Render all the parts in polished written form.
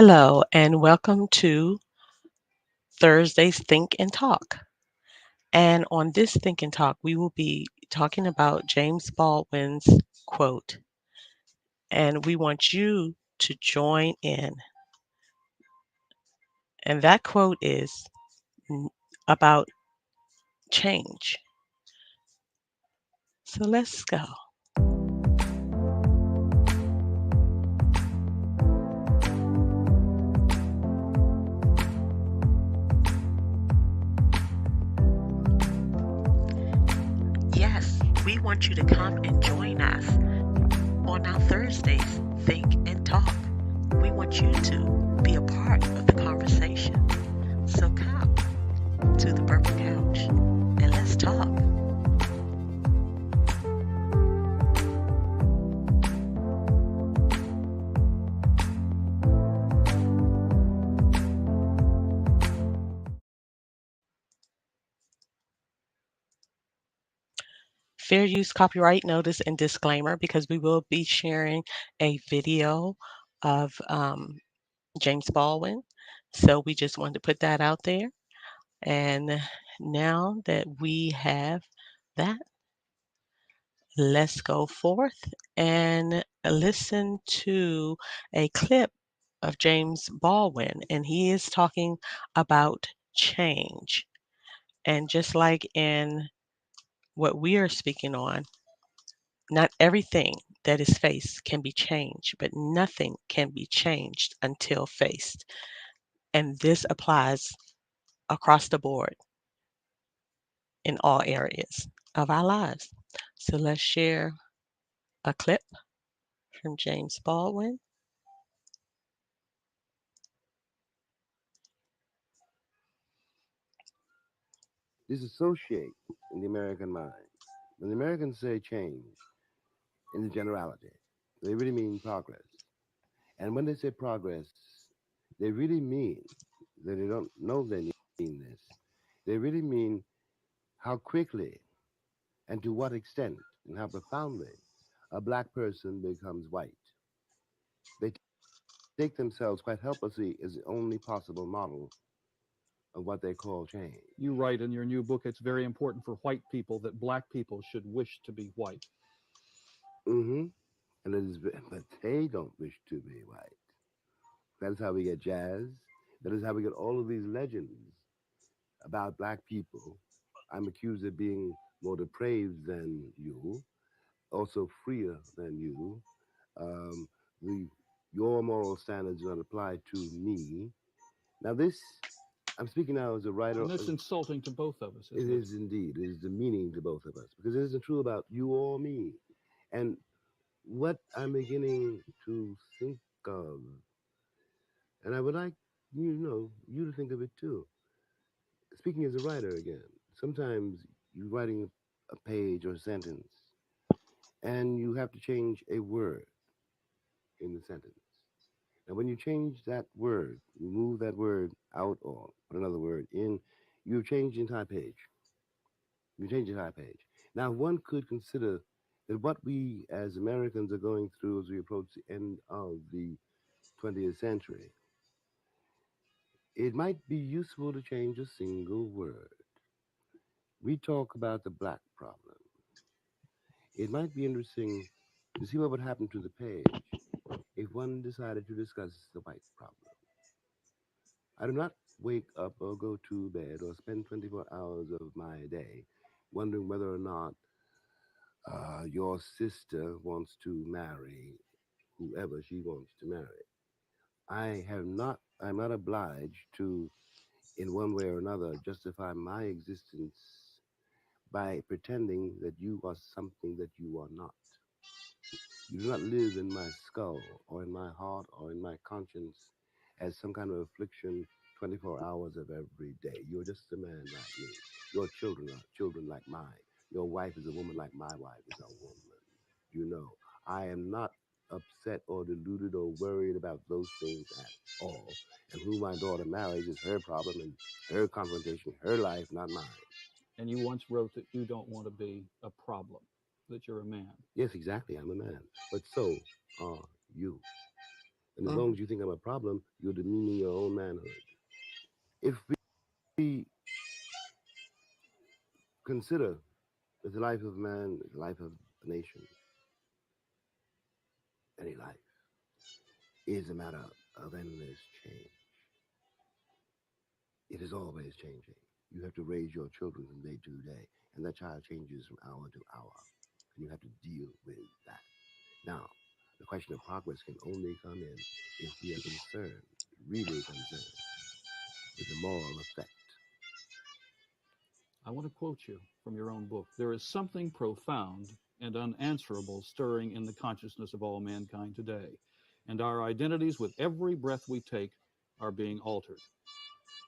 Hello, and welcome to Thursday's Think and Talk. And on this Think and Talk, we will be talking about James Baldwin's quote. And we want you to join in. And that quote is about change. So let's go. Yes, we want you to come and join us on our Thursdays Think and Talk. We want you to be a part of the conversation. So come to the Purple Couch and let's talk. Fair use copyright notice and disclaimer because we will be sharing a video of James Baldwin. So we just wanted to put that out there. And now that we have that, let's go forth and listen to a clip of James Baldwin. And he is talking about change. And just like in what we are speaking on, not everything that is faced can be changed, but nothing can be changed until faced. And this applies across the board in all areas of our lives. So let's share a clip from James Baldwin. Disassociate in the American mind. When the Americans say change, in the generality, they really mean progress. And when they say progress, they really mean that they don't know they mean this. They really mean how quickly and to what extent and how profoundly a black person becomes white. They take themselves quite helplessly as the only possible model of what they call change. You write in your new book, it's very important for white people that black people should wish to be white. Mm-hmm. And it is, but they don't wish to be white. That is how we get jazz. That is how we get all of these legends about black people. I'm accused of being more depraved than you, also freer than you. Um, the your moral standards do not apply to me. Now, this I'm speaking now as a writer. And that's insulting to both of us, It isn't it? is indeed. It is demeaning to both of us because it isn't true about you or me. And what I'm beginning to think of, and I would like you to think of it too. Speaking as a writer again, sometimes you're writing a page or a sentence and you have to change a word in the sentence. Now, when you change that word, you move that word out or put another word in, you change the entire page. You change the entire page. Now, one could consider that what we as Americans are going through as we approach the end of the 20th century, it might be useful to change a single word. We talk about the black problem. It might be interesting to see what would happen to the page if one decided to discuss the white problem. I do not wake up or go to bed or spend 24 hours of my day wondering whether or not your sister wants to marry whoever she wants to marry. I'm not obliged to, in one way or another, justify my existence by pretending that you are something that you are not. You do not live in my skull or in my heart or in my conscience as some kind of affliction 24 hours of every day. You're just a man like me. Your children are children like mine. Your wife is a woman like my wife is a woman. You know, I am not upset or deluded or worried about those things at all. And who my daughter marries is her problem and her confrontation, her life, not mine. And you once wrote that you don't want to be a problem, that you're a man. Yes, exactly. I'm a man. But so are you. And as long mhm, as you think I'm a problem, you're demeaning your own manhood. If we consider that the life of man is the life of a nation, any life is a matter of endless change. It is always changing. You have to raise your children from day to day, and that child changes from hour to hour, and you have to deal with that. Now, the question of progress can only come in if we are concerned, really concerned, with the moral effect. I want to quote you from your own book. There is something profound and unanswerable stirring in the consciousness of all mankind today, and our identities with every breath we take are being altered.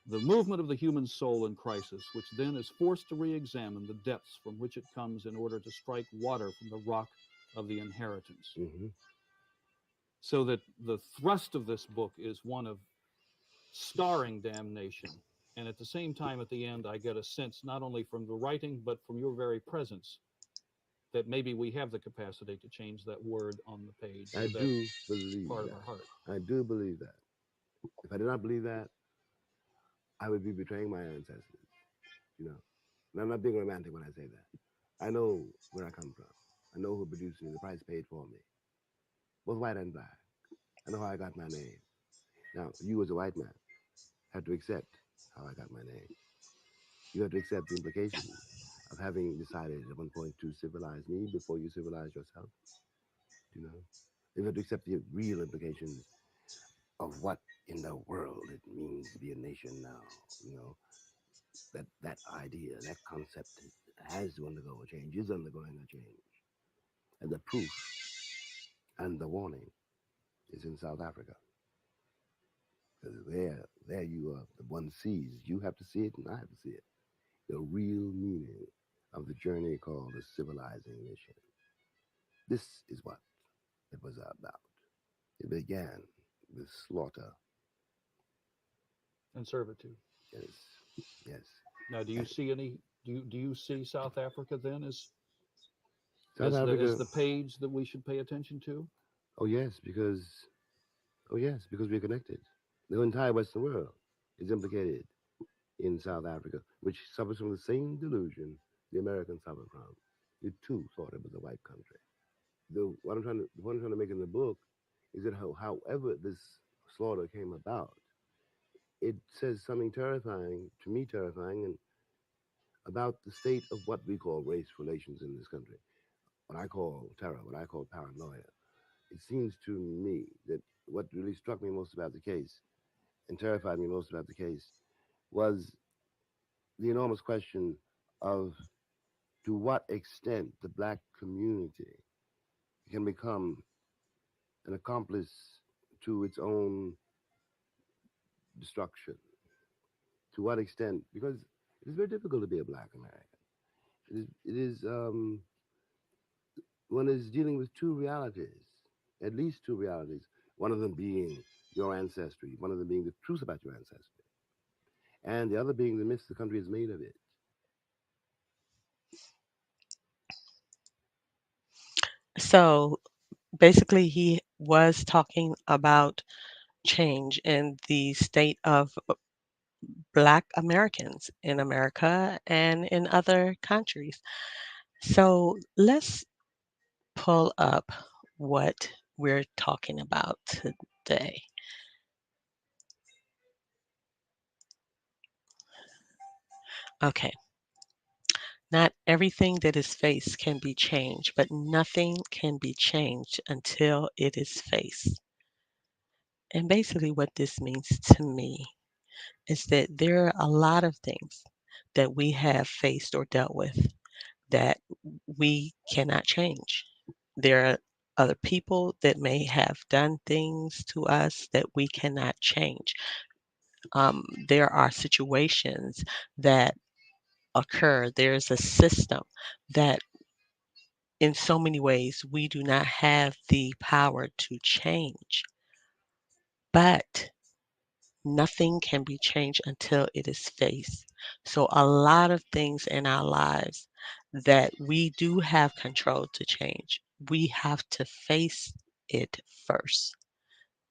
The movement of the human soul in crisis, which then is forced to re examine the depths from which it comes in order to strike water from the rock of the inheritance. Hmm. So that the thrust of this book is one of starring damnation. And at the same time, at the end, I get a sense, not only from the writing, but from your very presence, that maybe we have the capacity to change that word on the page I or that do believe part of our heart. that. I do believe that. If I did not believe that, I would be betraying my ancestors, you know. And I'm not being romantic when I say that. I know where I come from. I know who produced me, the price paid for me, both white and black. I know how I got my name. Now, you as a white man have to accept how I got my name. You have to accept the implications of having decided at one point to civilize me before you civilize yourself. You know, you have to accept the real implications of what in the world it means to be a nation now. You know, that idea, that concept has to undergo a change, is undergoing a change, and the proof and the warning is in South Africa. Because there you are, the one sees. You have to see it, and I have to see it. The real meaning of the journey called the civilizing mission. This is what it was about. It began with slaughter. And servitude. Yes, yes. Now, do you And see any? Do you see South Africa then South as Africa. the page that we should pay attention to? Oh yes, because we're connected. The entire Western world is implicated in South Africa, which suffers from the same delusion the Americans suffer from. You too thought it was a white country. The point I'm trying to make in the book is that however this slaughter came about, it says something terrifying to me, terrifying, and about the state of what we call race relations in this country. What I call terror, what I call paranoia. It seems to me that what really struck me most about the case and terrified me most about the case was the enormous question of to what extent the black community can become an accomplice to its own destruction. To what extent? Because it is very difficult to be a black American. It is one is dealing with two realities, at least two realities. One of them being your ancestry, one of them being the truth about your ancestry, and the other being the myths the country has made of it. So basically, he was talking about change in the state of Black Americans in America and in other countries. So let's pull up what we're talking about today. Okay, not everything that is faced can be changed, but nothing can be changed until it is faced. And basically, what this means to me is that there are a lot of things that we have faced or dealt with that we cannot change. There are other people that may have done things to us that we cannot change. There are situations that occur. There's a system that, in so many ways, we do not have the power to change. But nothing can be changed until it is faced. So, a lot of things in our lives that we do have control to change, we have to face it first.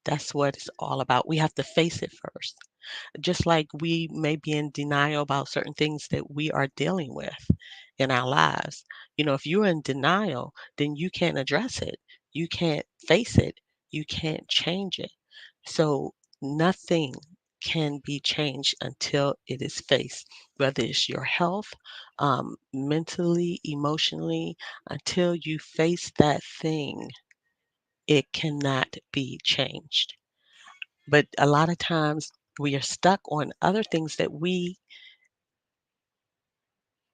That's what it's all about. We have to face it first. Just like we may be in denial about certain things that we are dealing with in our lives. If you're in denial, then you can't address it. You can't face it. You can't change it. So nothing can be changed until it is faced, whether it's your health, mentally, emotionally, until you face that thing, it cannot be changed. But a lot of times we are stuck on other things that we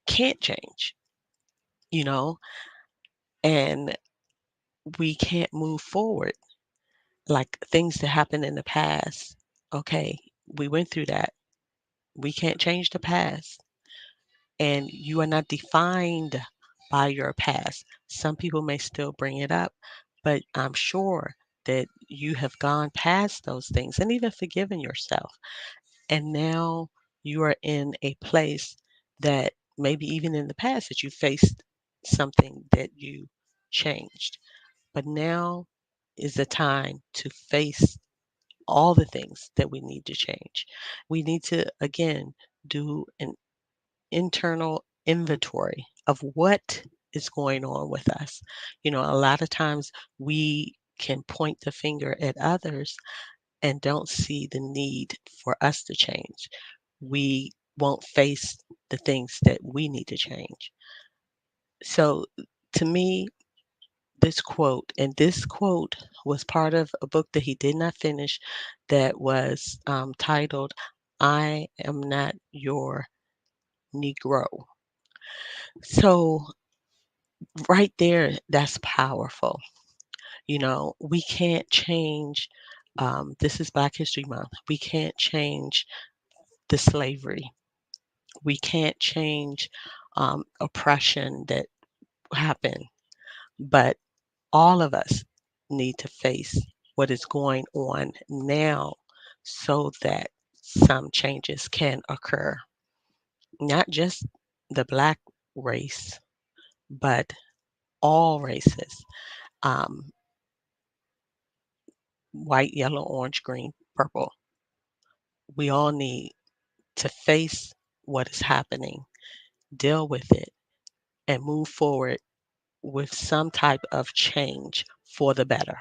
can't change, you know, and we can't move forward. Like things that happened in the past. Okay, we went through that. We can't change the past. And you are not defined by your past. Some people may still bring it up, but I'm sure that you have gone past those things and even forgiven yourself. And now you are in a place that maybe even in the past that you faced something that you changed. But now is the time to face all the things that we need to change. We need to, again, do an internal inventory of what is going on with us. A lot of times we can point the finger at others and don't see the need for us to change. We won't face the things that we need to change. So, to me, this quote was part of a book that he did not finish that was titled, I Am Not Your Negro. So, right there, that's powerful. We can't change. This is Black History Month. We can't change the slavery. We can't change oppression that happened, but all of us need to face what is going on now so that some changes can occur. Not just the Black race, but all races, um, white, yellow, orange, green, purple. We all need to face what is happening, deal with it, and move forward with some type of change for the better.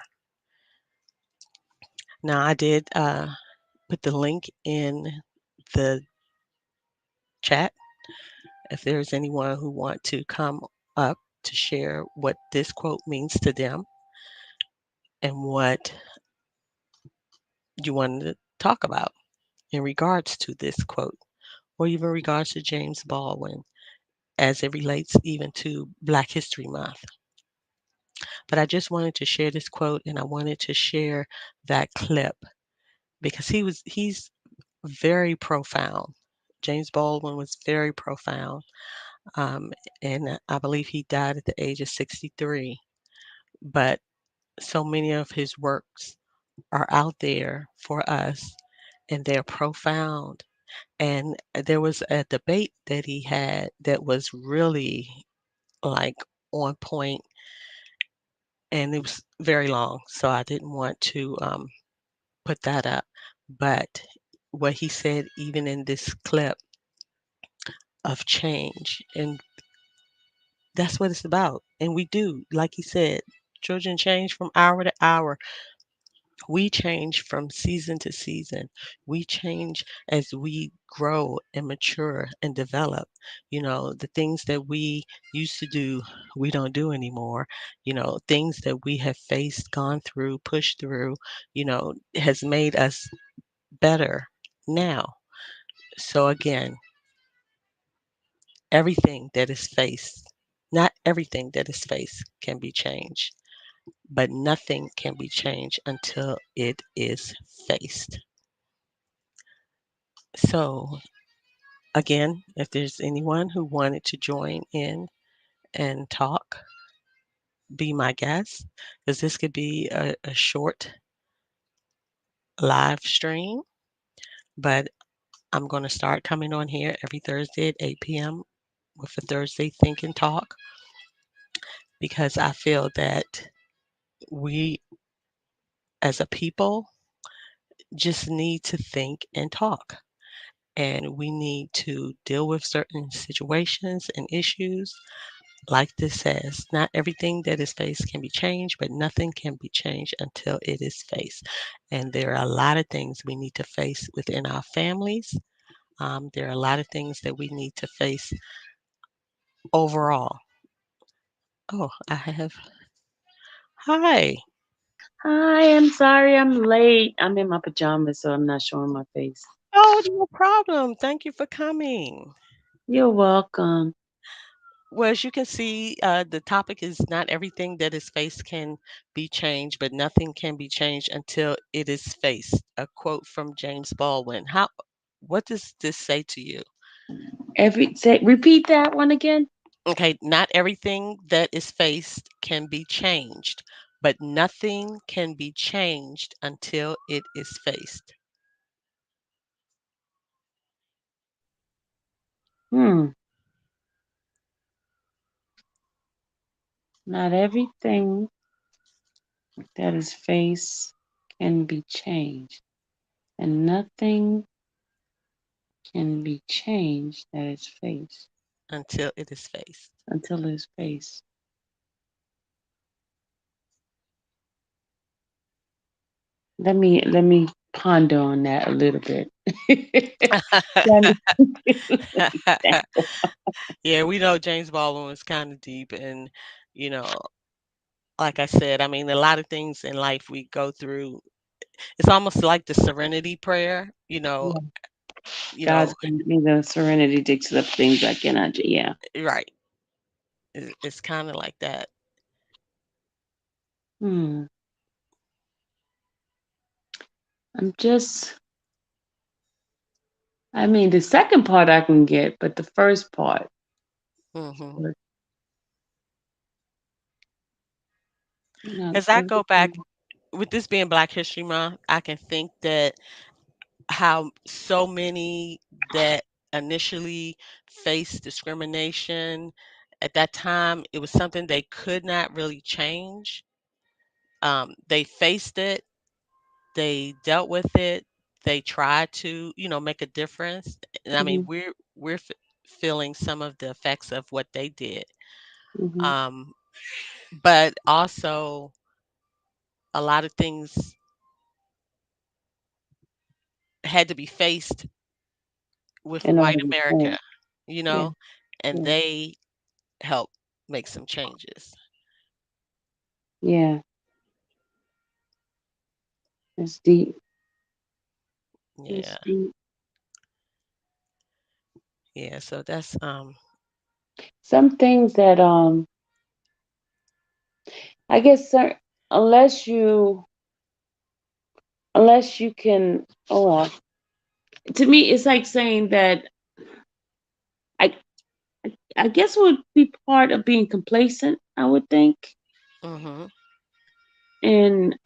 Now, I did put the link in the chat if there's anyone who want to come up to share what this quote means to them and what you wanted to talk about in regards to this quote or even regards to James Baldwin as it relates even to Black History Month. But I just wanted to share this quote and I wanted to share that clip because he's very profound. James Baldwin was very profound. Um, and I believe he died at the age of 63. But so many of his works are out there for us and they're profound. And there was a debate that he had that was really like on point and it was very long. So I didn't want to put that up. But what he said, even in this clip of change, and that's what it's about. And we do, like he said, children change from hour to hour. We change from season to season. We change as we grow and mature and develop. The things that we used to do, we don't do anymore. Things that we have faced, gone through, pushed through, has made us better now. So again, everything that is faced, not everything that is faced can be changed, but nothing can be changed until it is faced. So, again, if there's anyone who wanted to join in and talk, be my guest, because this could be a short live stream, but I'm going to start coming on here every Thursday at 8 p.m. with a Thursday Think and Talk because I feel that we as a people just need to think and talk. And we need to deal with certain situations and issues. Like this says, not everything that is faced can be changed, but nothing can be changed until it is faced. And there are a lot of things we need to face within our families. There are a lot of things that we need to face overall. Oh, I have. Hi. Hi, I'm sorry I'm late. I'm in my pajamas, so I'm not showing my face. Oh, no problem. Thank you for coming. You're welcome. Well, as you can see, the topic is not everything that is faced can be changed, but nothing can be changed until it is faced. A quote from James Baldwin. What does this say to you? Repeat that one again. Okay, not everything that is faced can be changed, but nothing can be changed until it is faced. Hmm. Not everything that is faced can be changed, and nothing can be changed that is faced Until it is faced. until it's faced. Let me ponder on that a little bit. Let me, let Yeah, we know James Baldwin was kind of deep, and you know, like I said, I mean, a lot of things in life we go through. It's almost like the serenity prayer, yeah, you know, God's given me the serenity to accept things I cannot. Yeah. right. It's kind of like that. Hmm. I'm just. I mean, the second part I can get, but the first part. Hmm. But not As I go back everything. with this being Black History Month, I can think that how so many that initially faced discrimination at that time, it was something they could not really change. They faced it, they dealt with it, they tried to, make a difference. And I mean, Hmm. we're feeling some of the effects of what they did. Hmm. Um, but also a lot of things had to be faced with In order white to America, change. you Yeah. know, and Yeah. they helped make some changes. Yeah. It's deep. It's Yeah, deep. yeah. So that's Some things that I guess unless you unless you can to me it's like saying that I I guess it would be part of being complacent, I would think. mhm. And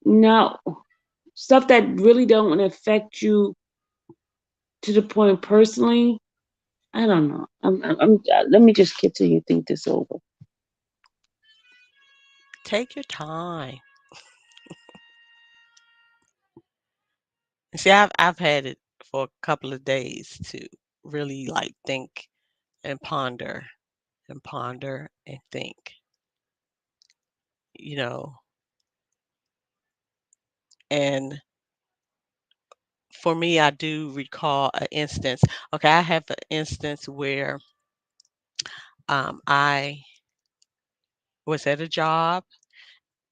now stuff that really don't affect you to the point personally. I don't know. Let me just continue to think this over. Take your time. See, I've had it for a couple of days to really like think and ponder and think, you know. And for me, I do recall an instance. Okay, I have an instance where I was at a job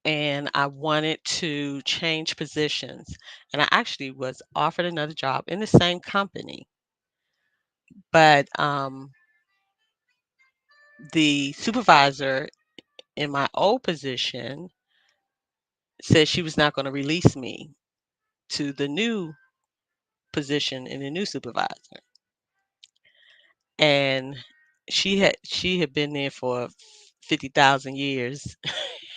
and I wanted to change positions. And I actually was offered another job in the same company, but the supervisor in my old position said she was not going to release me to the new position and the new supervisor. And she had been there for 50,000 years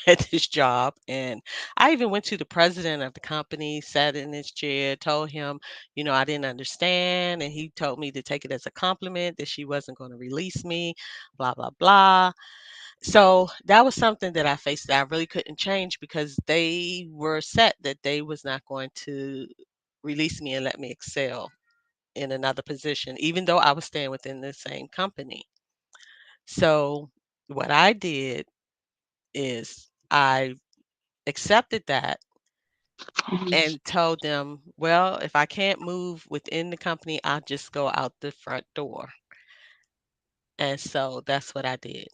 at this job. And I even went to the president of the company, sat in his chair, told him, I didn't understand. And he told me to take it as a compliment that she wasn't going to release me, blah, blah, blah. So that was something that I faced that I really couldn't change because they were set that they was not going to release me and let me excel in another position, even though I was staying within the same company. So what I did is I accepted that Mhm. and told them, well, if I can't move within the company, I'll just go out the front door. And so that's what I did.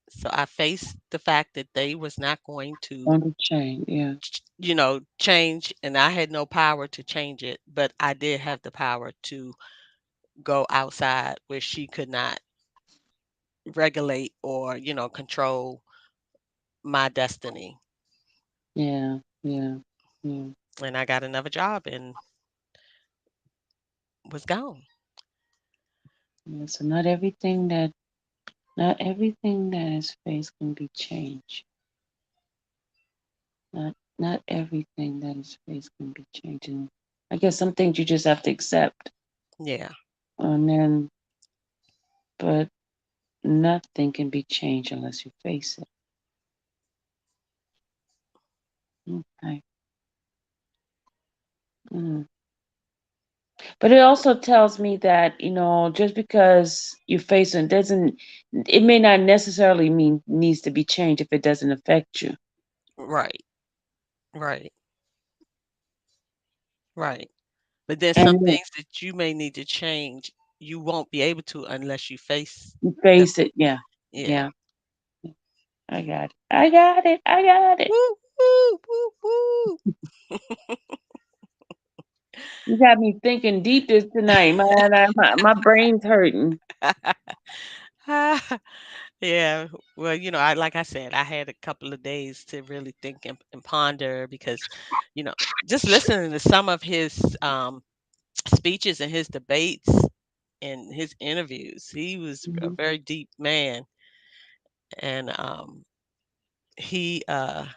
So I faced the fact that they was not going to, On the chain, yeah. change, and I had no power to change it, but I did have the power to go outside where she could not regulate or, control my destiny. Yeah, yeah, yeah. And I got another job and was gone. Yeah, so not everything that is faced can be changed. Not everything that is faced can be changed. And I guess some things you just have to accept. Yeah. And then but nothing can be changed unless you face it. Okay. Mm. But it also tells me that, just because you face it doesn't, it may not necessarily mean needs to be changed if it doesn't affect you. Right. Right. Right. But there's some And things that you may need to change. You won't be able to unless you face you them. face it. Yeah. Yeah. Yeah. I got it. I got it. I got it. Woo, woo, woo, woo. You got me thinking deep this tonight. My brain's hurting. Yeah. Well, like I said, I had a couple of days to really think and ponder because, you know, just listening to some of his speeches and his debates and his interviews, he was a Hmm. very deep man. And he, I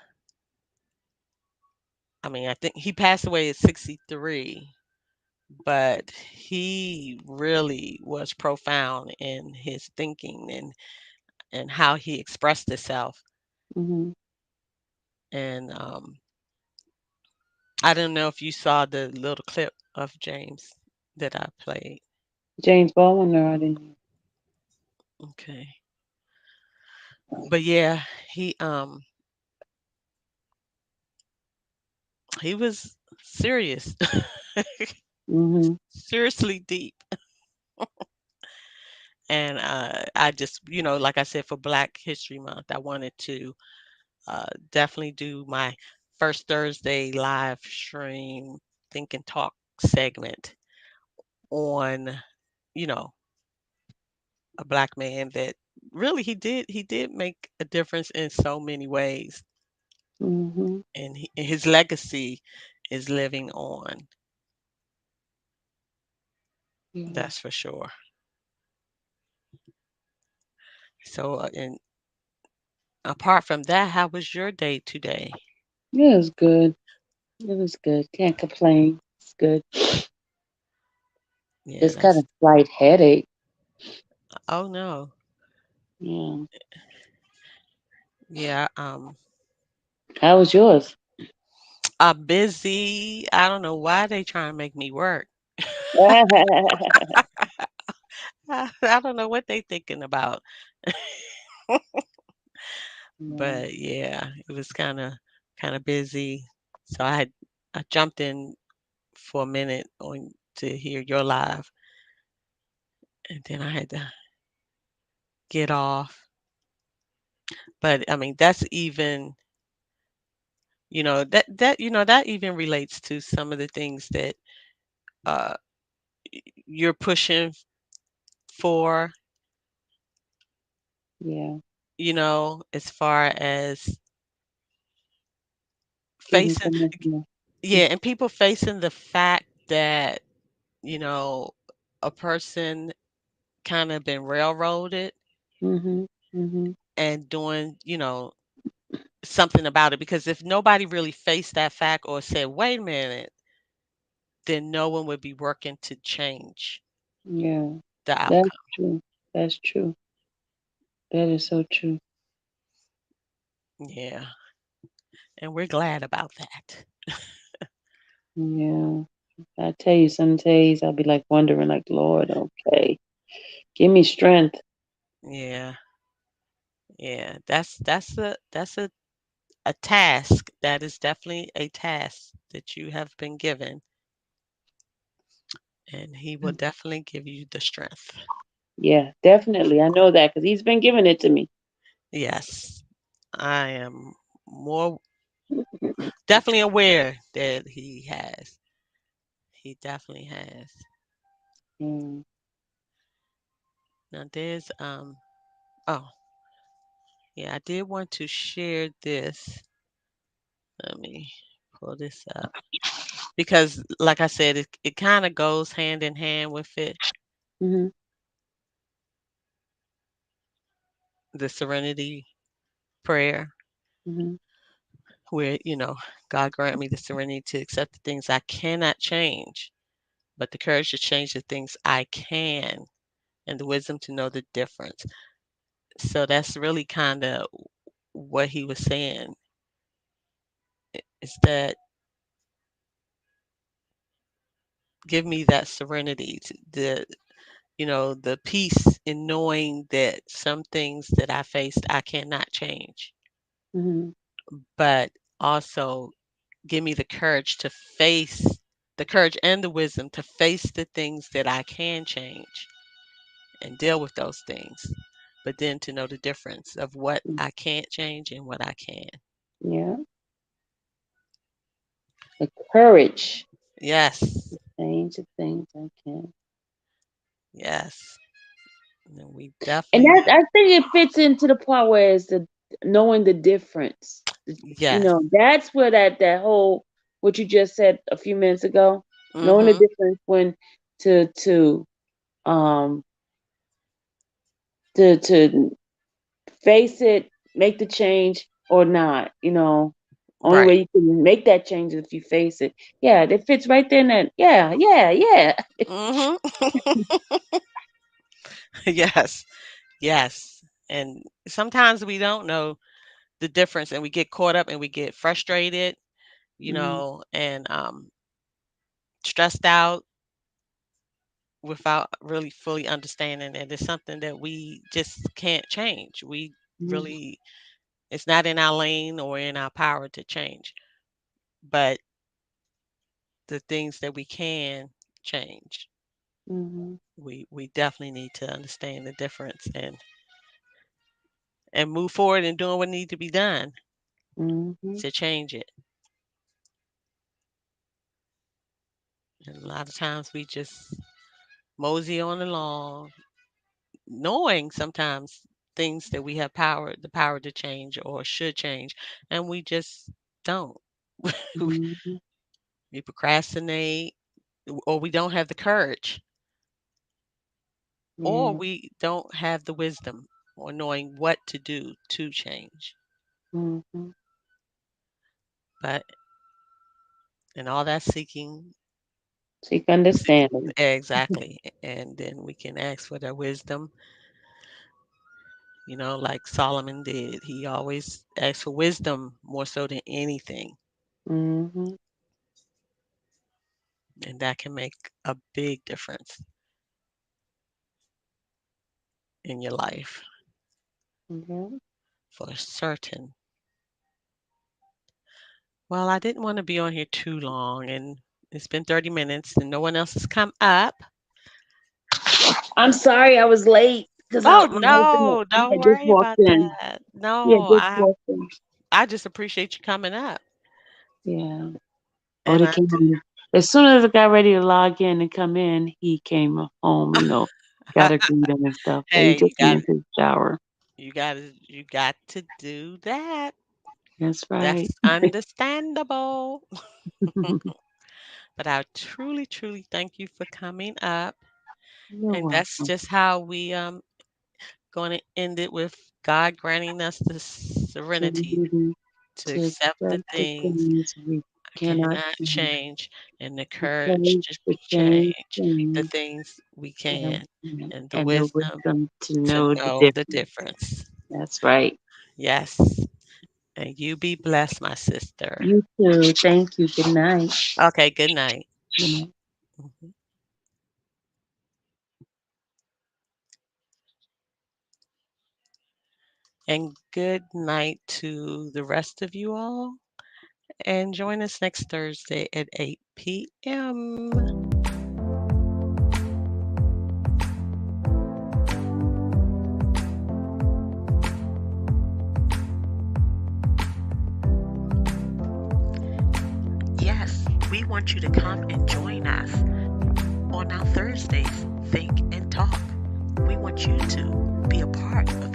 mean, I think he passed away at 63, but he really was profound in his thinking and how he expressed himself. Hmm. And I don't know if you saw the little clip of James that I played. James Baldwin, no, I didn't. Okay. But yeah, he was serious. Hmm. Seriously deep. And I just, like I said, for Black History Month, I wanted to definitely do my first Thursday live stream think and talk segment on, you know, a black man that really he did make a difference in so many ways, Hmm. and his legacy is living on. Yeah. That's for sure. So, and apart from that, how was your day today? Yeah, it was good. It was good. Can't complain. It's good. Yeah, Just got a that's. slight headache. Oh no. Yeah. Yeah. How was yours? I'm busy. I don't know why they trying to make me work. I don't know what they thinking about. Yeah. But yeah, it was kind of busy. So I jumped in for a minute on to hear your live, and then I had to get off. But I mean, that's even, that even relates to some of the things that uh you're pushing for, Yeah. as far as Getting facing, some information. yeah, and people facing the fact that, you know, a person kind of been railroaded Mhm. Mhm. and doing, something about it. Because if nobody really faced that fact or said, wait a minute, then no one would be working to change Yeah. the That's outcome. true. That's true. That is so true. Yeah, and we're glad about that. Yeah. I tell you, some days I'll be like wondering, like, Lord, okay, give me strength. Yeah, yeah. That's a task. That is definitely a task that you have been given, and he will definitely give you the strength. Yeah, definitely. I know that because he's been giving it to me. Yes, I am more definitely aware that he has. He definitely has. Mm. Now there's oh yeah, I did want to share this. Let me pull this up because, like I said, it kind of goes hand in hand with it. Mhm. The Serenity Prayer, Mhm. where God grant me the serenity to accept the things I cannot change, but the courage to change the things I can, and the wisdom to know the difference. So that's really kind of what he was saying is that give me that serenity, the peace in knowing that some things that I faced I cannot change, Mhm. but also give me the courage and the wisdom to face the things that I can change and deal with those things. But then to know the difference of what Mm. I can't change and what I can. Yeah. The courage Yes. to change the things I can. Yes. And we And definitely, that I think it fits into the part where it's the knowing the difference. yes. That's where that whole what you just said a few minutes ago, knowing the Mhm. difference when to um to face it, make the change or not. Only way Right. you can make that change is if you face it. Yeah, it fits right there in that. Yeah, yeah, yeah. Mhm. Yes. Yes. And sometimes we don't know the difference and we get caught up and we get frustrated, Mm-hmm. and stressed out without really fully understanding that it's something that we just can't change. We really, it's not in our lane or in our power to change. But the things that we can change, Mm-hmm. we definitely need to understand the difference and move forward and doing what needs to be done Mm-hmm. to change it. And a lot of times we just mosey on along, knowing sometimes things that we have the power to change or should change, and we just don't. Mm-hmm. We procrastinate, or we don't have the courage, or Yeah. we don't have the wisdom or knowing what to do to change. Mm-hmm. But and all that Seek seeking understanding. exactly, and then we can ask for the wisdom, like Solomon did. He always asked for wisdom more so than anything, Mm-hmm. and that can make a big difference in your life Yeah. for certain. Well, I didn't want to be on here too long, and it's been 30 minutes and no one else has come up. I'm sorry I was late because Oh, my husband no, don't had just worry walked about in. that. He had No, just I walked in. I just appreciate you coming up. Yeah. Oh, And they I came d- in. As soon as I got ready to log in and come in, he came home, got to greet him and stuff. But he hey, just went into the shower. you got to do that. That's right. That's understandable. But I truly, truly thank you for coming up. You're And that's welcome. just how we going to end it with God granting us the serenity Serenity to to accept the accept the things things cannot cannot change. change, and the The courage courage to to change change the things things we and, can, and the and the wisdom wisdom to to know the know the difference. difference. That's right. Yes. And you be blessed, my sister. You too. Thank you. Good night. Okay, good night. Good night. Mhm. And good night to the rest of you all. And join us next Thursday at 8 p.m. Yes, we want you to come and join us on our Thursdays, Think and Talk. We want you to be a part of